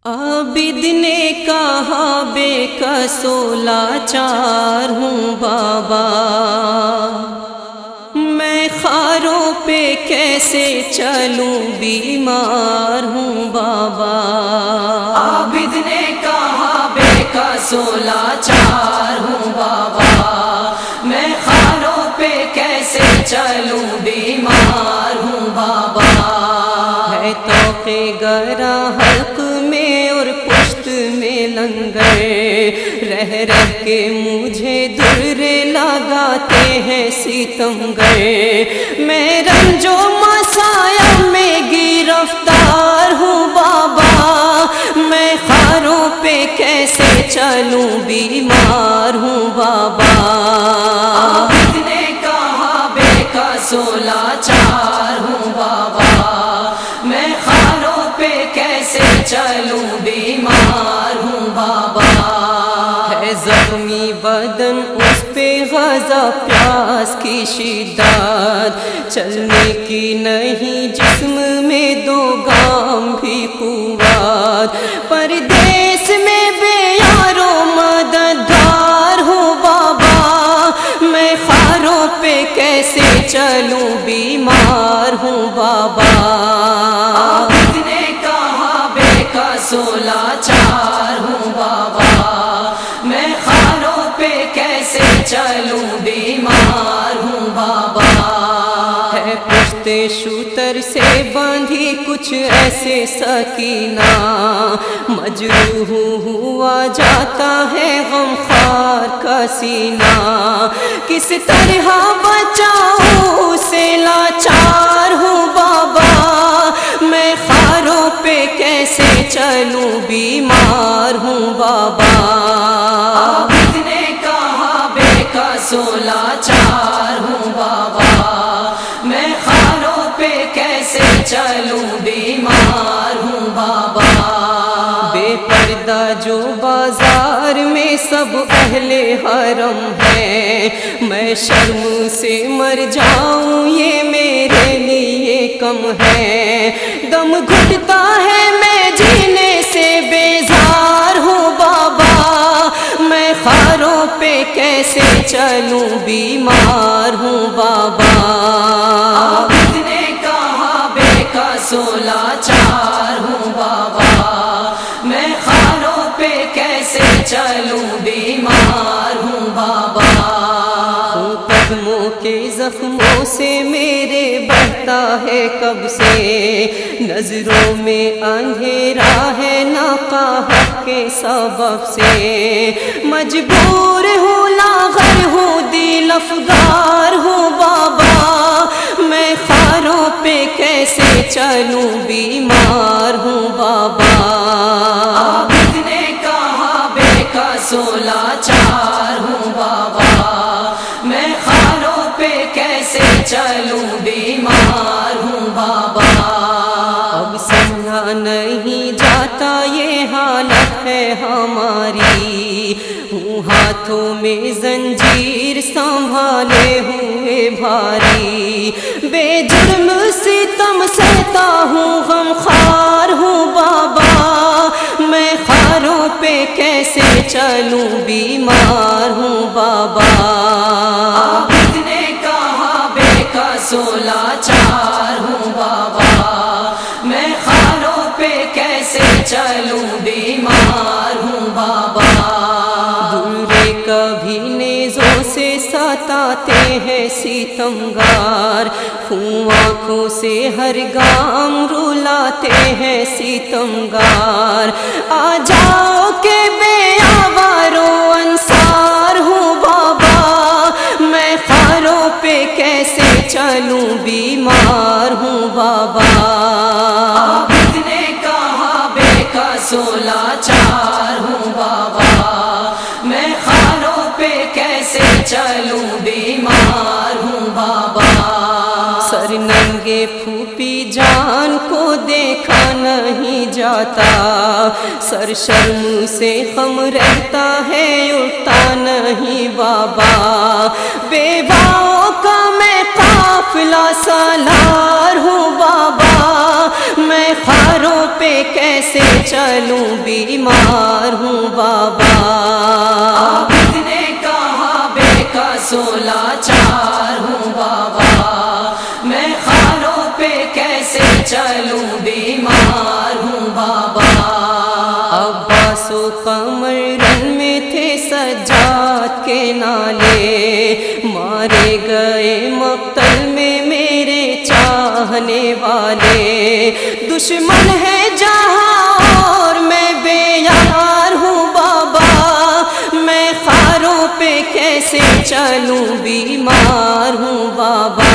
عابد نے کہا بے کسو لاچار ہوں بابا، میں خاروں پہ کیسے چلوں بیمار ہوں بابا۔ عابد نے کہا بے کسو لاچار ہوں بابا، میں خاروں پہ کیسے چلوں بیمار ہوں بابا۔ ہے توق گرا حلق میں اور پشت میں لنگر، رہ رہ کے مجھے در لگاتے ہیں ستمگر۔ میں رنج و مسائب میں گرفتار ہوں بابا، میں خاروں پہ کیسے چلوں بیمار ہوں بابا۔ عابد نے کہا بے کسو لاچار ہوں بابا، میں خاروں پہ کیسے چلوں بیمار ہوں بابا۔ ہے زخمی بدن اس پہ غذا پیاس کی شدت، چلنے کی نہیں جسم میں دو گام بھی قوت۔ پردیس میں بے یارو مددگار ہوں بابا، میں خاروں پہ کیسے چلوں بیمار ہوں بابا۔ عابد نے کہا بے کسو لاچار ہوں بابا، میں خاروں پہ کیسے چلوں بیمار ہوں بابا۔ ہے پشت شوتر سے باندھی کچھ ایسے سکینہ، مجروح ہوا جاتا ہے غمخوار کا سینہ۔ کس طرح بچاؤں سے لاچار ہوں بابا، میں خاروں پہ کیسے چلوں بیمار ہوں بابا۔ عابد نے کہا بے کسو لاچار ہوں بابا، میں خاروں پہ کیسے چلوں بیمار ہوں بابا۔ بے پردہ جو بازار میں سب اہل حرم ہے، میں شرم سے مر جاؤں یہ میرے لیے کم ہے۔ دم گھٹتا ہے میں جینے سے بیزار ہوں بابا، میں خاروں پہ کیسے چلوں بیمار ہوں بابا۔ عابد نے کہا بے کسو لاچار ہوں بابا، میں خاروں پہ کیسے چلوں بیمار ہوں بابا۔ قدموں کے زخموں سے میرے بہتا ہے کب سے، نظروں میں اندھیرا ہے ناقاہت کے سبب سے۔ مجبور ہوں لاغر ہوں دل افگار ہوں بابا، میں خاروں پہ کیسے چلوں بیمار ہوں بابا۔ عابد نے کہا بے کسو لاچار ہوں بابا، میں خاروں پہ کیسے چلوں بیمار ہوں بابا۔ اب سمجھا نہیں جاتا یہ حالت ہے ہماری، ہوں ہاتھوں میں زنجیر سنبھالے ہوئے بھاری۔ بے جرم ستم سہتا ہوں غمخوار ہوں بابا، میں خاروں پہ کیسے چلوں بیمار ہوں بابا۔ عابد نے کہا بے کسو لاچار ہوں بابا، میں خاروں پہ کیسے چلوں بیمار ہوں بابا۔ درے کبھی نیزوں سے ستاتے ہیں ستمگار، خون آنکھوں سے ہر گام رلاتے ہیں ستمگار۔ آ جاؤ کہ بے آوارو انصار ہوں بابا، میں خاروں پہ کیسے چلوں بیمار ہوں بابا۔ عابد نے کہا بے کسو لاچار ہوں بابا، میں خاروں پہ کیسے چلوں بیمار ہوں بابا۔ سر ننگے پھوپھی جان کو دیکھا نہیں جاتا، سر شرم سے خم رہتا ہے اٹھتا نہیں بابا۔ بیواؤں کا میں قافلہ سالار ہوں بابا، میں خاروں پہ کیسے کیسے چلوں بیمار ہوں بابا عابد نے کہا بے قصو لاچار ہوں بابا میں خانوں پہ کیسے چلوں بیمار ہوں بابا عباس و قمر رن میں تھے سجاد کے نالے مارے گئے مقتل میں میرے چاہنے والے دشمن ہے جہاں اور میں بے یار ہوں بابا میں خاروں پہ کیسے چلوں بیمار ہوں بابا